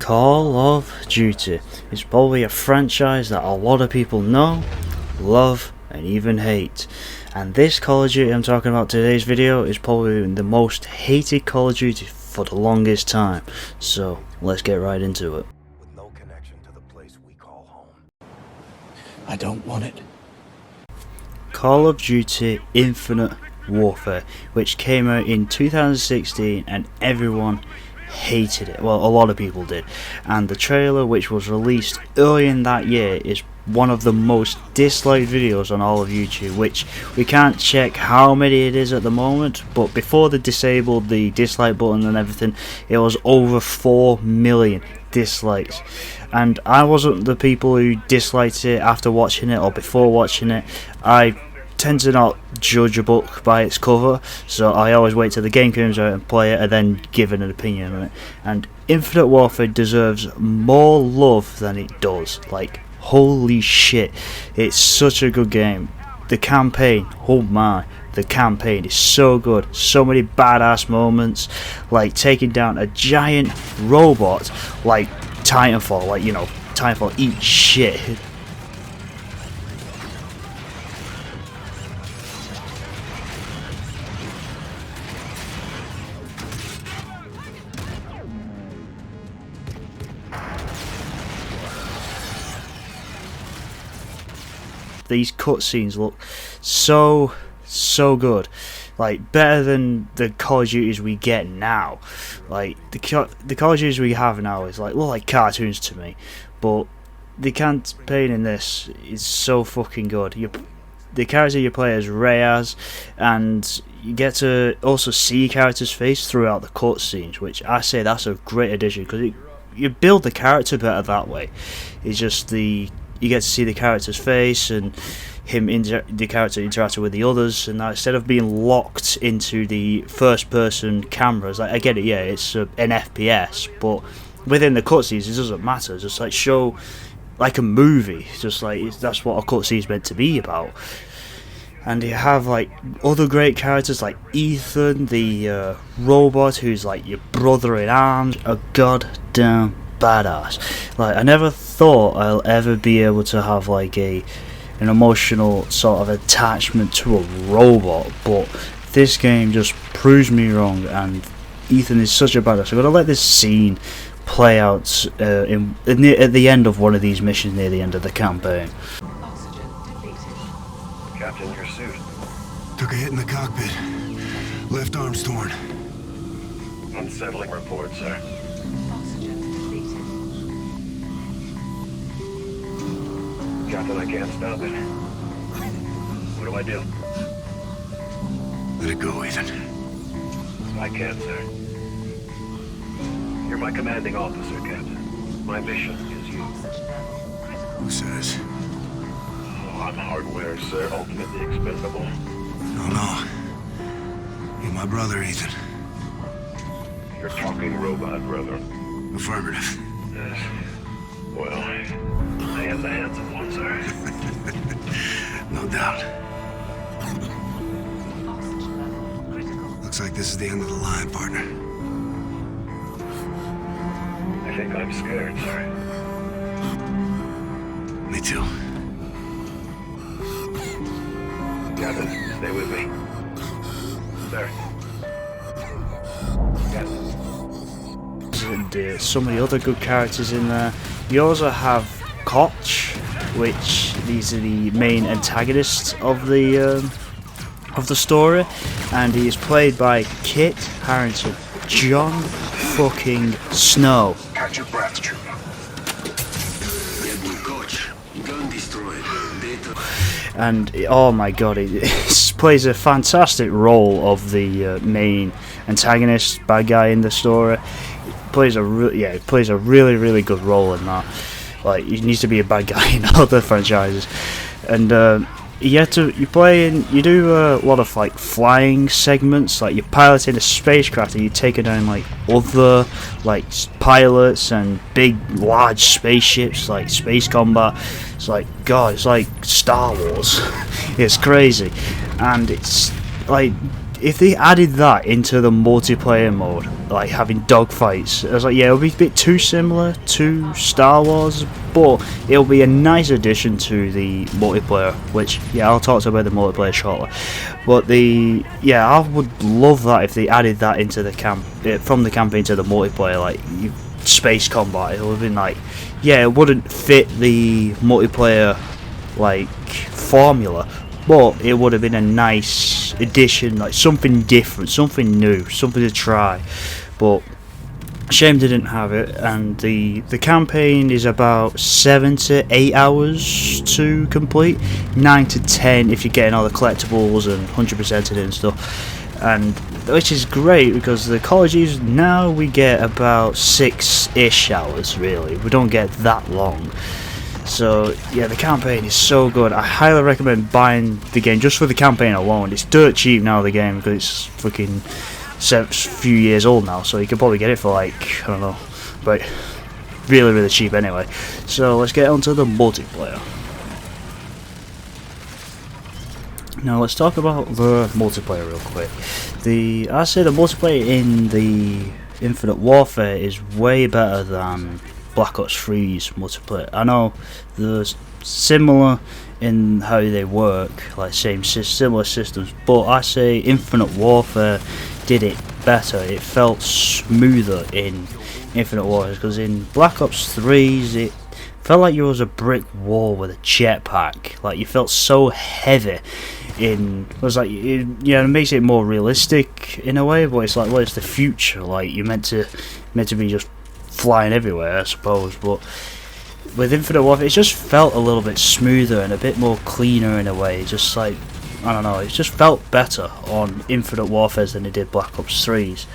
Call of Duty is probably a franchise that a lot of people know, love, and even hate. And this Call of Duty I'm talking about today's video is probably the most hated Call of Duty for the longest time. So let's get right into it. With no connection to the place we call home. I don't want it. Call of Duty Infinite Warfare, which came out in 2016 and everyone hated it. Well, a lot of people did. And the trailer, which was released early in that year, is one of the most disliked videos on all of YouTube, which we can't check how many it is at the moment, but before they disabled the dislike button and everything, it was over 4 million dislikes. And I wasn't the people who disliked it after watching it or before watching it. I tend to not judge a book by its cover, so I always wait till the game comes out and play it and then give an opinion on it. And Infinite Warfare deserves more love than it does. Like, holy shit, it's such a good game. The campaign, oh my, the campaign is so good. So many badass moments, like taking down a giant robot like Titanfall, like, you know, Titanfall eats shit. These cutscenes look so good, like better than the Call of Duties we get now. Like the Call of Duties we have now is like look like cartoons to me, but the campaign in this is so fucking good. The character you play as Reyes, and you get to also see your character's face throughout the cutscenes, which I say that's a great addition because you build the character better that way. It's just you get to see the character's face and the character interacting with the others, and instead of being locked into the first-person cameras. Like, I get it, yeah, it's an FPS, but within the cutscenes, it doesn't matter. It's just like show like a movie. It's just like that's what a cutscene is meant to be about. And you have like other great characters like Ethan, the robot, who's like your brother in arms, a goddamn badass. Like, I never thought I'll ever be able to have like an emotional sort of attachment to a robot, but this game just proves me wrong, and Ethan is such a badass. I'm gonna let this scene play out at the end of one of these missions near the end of the campaign. Captain, your suit. Took a hit in the cockpit. Left arm's torn. Unsettling report, sir. Captain, I can't stop it. What do I do? Let it go, Ethan. I can't, sir. You're my commanding officer, Captain. My mission is you. Who says? Oh, I'm hardware, sir. Ultimately expendable. No. You're my brother, Ethan. You're talking robot, brother. Affirmative. Yes. Well, I am the handsome one, sir. No doubt. Looks like this is the end of the line, partner. I think I'm scared, sir. Me too. Captain, stay with me. Sir. Captain. And some of the other good characters in there. You also have Koch, which these are the main antagonists of the story, and he is played by Kit Harington, Jon fucking Snow. Catch your breath, trooper. Coach, gun destroyed. Data. And oh my god, he plays a fantastic role of the main antagonist, bad guy in the story. He plays a really good role in that. Like, he needs to be a bad guy in other franchises. And you do a lot of like flying segments, like you're piloting a spacecraft and you're taking down like other like pilots and big large spaceships, like space combat. It's like, god, it's like Star Wars. It's crazy. And it's like if they added that into the multiplayer mode, like having dogfights, I was like, yeah, it'll be a bit too similar to Star Wars, but it'll be a nice addition to the multiplayer. Which, yeah, I'll talk about the multiplayer shortly. But I would love that if they added that into the from the campaign to the multiplayer, like space combat. It would have been like, yeah, it wouldn't fit the multiplayer like formula, but it would have been a nice addition, like something different, something new, something to try. But shame they didn't have it. And the campaign is about 7 to 8 hours to complete, 9 to 10 if you're getting all the collectibles and 100% it and stuff. And which is great, because the Call of Duty now we get about 6-ish hours really. We don't get that long. So yeah, the campaign is so good. I highly recommend buying the game just for the campaign alone. It's dirt cheap now, the game, because it's fucking few years old now, so you can probably get it for like, I don't know, but really cheap anyway. So let's get on to the multiplayer. Now let's talk about the multiplayer real quick. I say the multiplayer in the Infinite Warfare is way better than Black Ops 3's multiplayer. I know they're similar in how they work, like similar systems, but I say Infinite Warfare did it better. It felt smoother in Infinite Warfare, because in Black Ops 3's it felt like you was a brick wall with a jetpack. Like, you felt so heavy. It was like, it makes it more realistic in a way, but it's like, well, it's the future. Like, you're meant to be just flying everywhere, I suppose. But with Infinite Warfare, it just felt a little bit smoother and a bit more cleaner in a way. Just like, I don't know, it just felt better on Infinite Warfare than it did Black Ops 3's.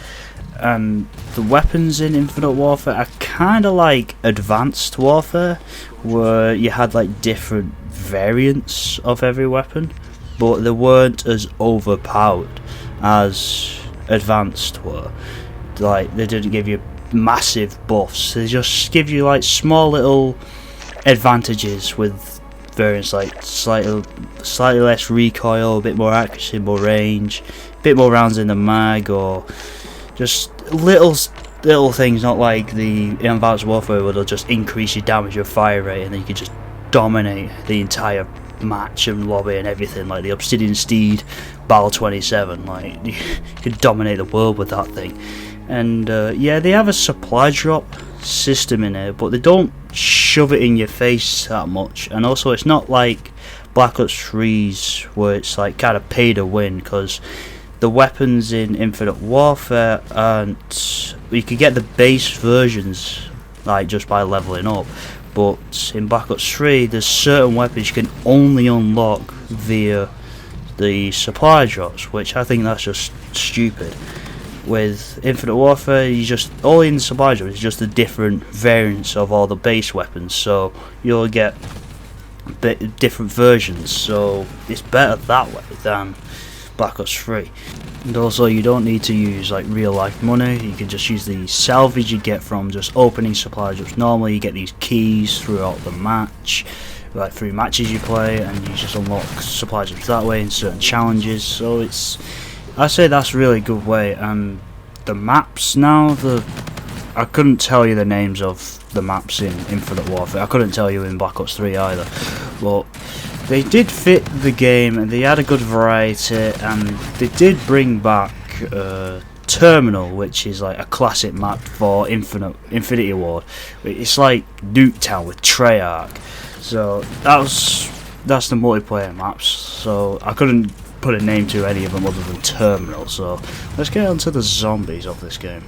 And the weapons in Infinite Warfare are kind of like Advanced Warfare, where you had like different variants of every weapon, but they weren't as overpowered as Advanced were. Like, they didn't give you massive buffs, they just give you like small little advantages with variants, like slightly less recoil, a bit more accuracy, more range, a bit more rounds in the mag, or just little things, not like the Advanced Warfare where they'll just increase your damage or fire rate and then you can just dominate the entire match and lobby and everything, like the Obsidian Steed Battle 27. Like, you could dominate the world with that thing. And yeah, they have a supply drop system in it, but they don't shove it in your face that much. And also, it's not like Black Ops 3's where it's like kind of pay to win, because the weapons in Infinite Warfare aren't, you could get the base versions like just by leveling up, but in Black Ops 3 there's certain weapons you can only unlock via the supply drops, which I think that's just stupid. With Infinite Warfare, you just, all in the supply drops is just the different variants of all the base weapons, so you'll get different versions, so it's better that way than Black Ops 3. And also, you don't need to use like real life money, you can just use the salvage you get from just opening supply drops. Normally you get these keys throughout the match, like through matches you play, and you just unlock supply drops that way in certain challenges. So I say that's a really good way. And the maps now, I couldn't tell you the names of the maps in Infinite Warfare, I couldn't tell you in Black Ops 3 either, but they did fit the game and they had a good variety, and they did bring back Terminal, which is like a classic map for Infinity Ward. It's like Nuketown with Treyarch. So that's the multiplayer maps, so I couldn't put a name to any of them other than Terminal. So let's get on to the zombies of this game.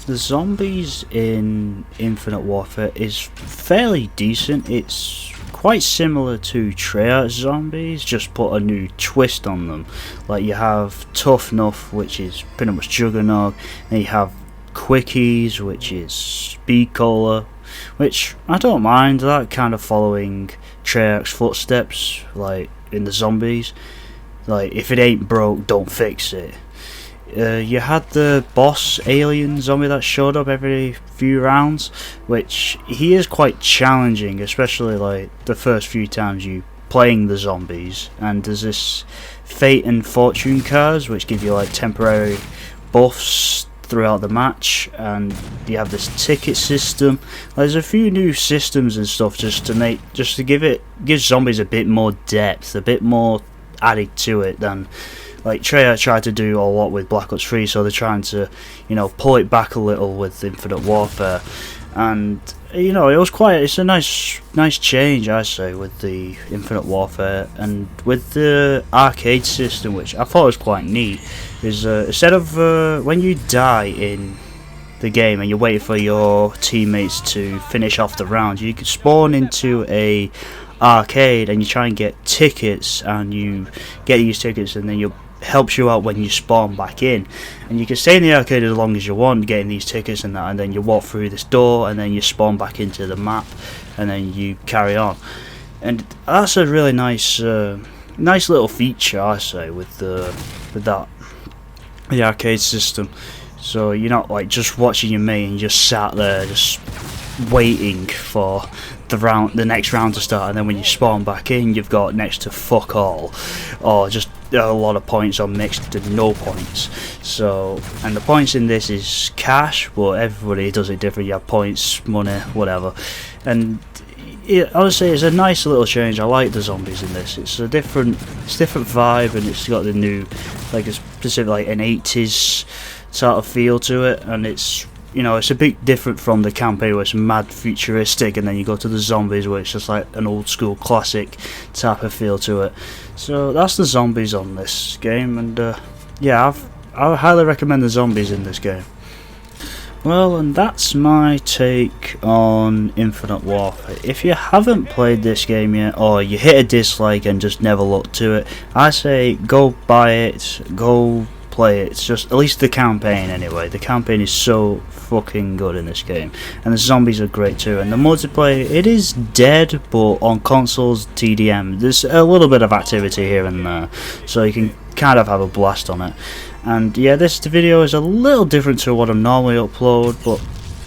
The zombies in Infinite Warfare is fairly decent. It's quite similar to Treyarch zombies, just put a new twist on them. Like, you have Tough Enough, which is pretty much Juggernaut, and you have Quickies, which is Speed Cola, which I don't mind, that kind of following Treyarch's footsteps, like in the zombies. Like, if it ain't broke, don't fix it. You had the boss alien zombie that showed up every few rounds, which he is quite challenging, especially like the first few times you playing the zombies. And there's this fate and fortune cards, which give you like temporary buffs throughout the match, and you have this ticket system. There's a few new systems and stuff just to give zombies a bit more depth, a bit more added to it than like Treyarch tried to do a lot with Black Ops 3, so they're trying to, you know, pull it back a little with Infinite Warfare. And you know, it's a nice change, I say, with the Infinite Warfare. And with the arcade system, which I thought was quite neat, is instead of when you die in the game and you're waiting for your teammates to finish off the round, you can spawn into a arcade and you try and get tickets, and you get these tickets, and then you helps you out when you spawn back in, and you can stay in the arcade as long as you want getting these tickets and that, and then you walk through this door and then you spawn back into the map and then you carry on. And that's a really nice little feature, I say, with the arcade system. So you're not like just watching your mate and just sat there just waiting for the next round to start, and then when you spawn back in you've got next to fuck all, or just a lot of points, or mixed to no points. So, and the points in this is cash, but everybody does it different. You have points, money, whatever. And honestly, it's a nice little change. I like the zombies in this. It's different vibe, and it's got the new, like a specific, like an 80s sort of feel to it, and it's, you know, it's a bit different from the campaign where it's mad futuristic, and then you go to the zombies where it's just like an old school classic type of feel to it. So that's the zombies on this game, and yeah, I highly recommend the zombies in this game. Well, and that's my take on Infinite Warfare. If you haven't played this game yet, or you hit a dislike and just never looked to it, I say go buy it, go play it. It's just, at least the campaign anyway, the campaign is so fucking good in this game, and the zombies are great too. And the multiplayer, it is dead, but on consoles, TDM, there's a little bit of activity here and there, so you can kind of have a blast on it. And yeah, this video is a little different to what I normally upload, but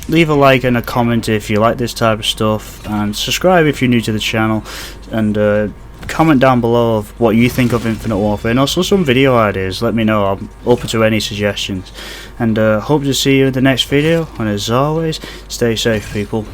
leave a like and a comment if you like this type of stuff, and subscribe if you're new to the channel, and comment down below of what you think of Infinite Warfare, and also some video ideas. Let me know, I'm open to any suggestions, and hope to see you in the next video. And as always, stay safe, people.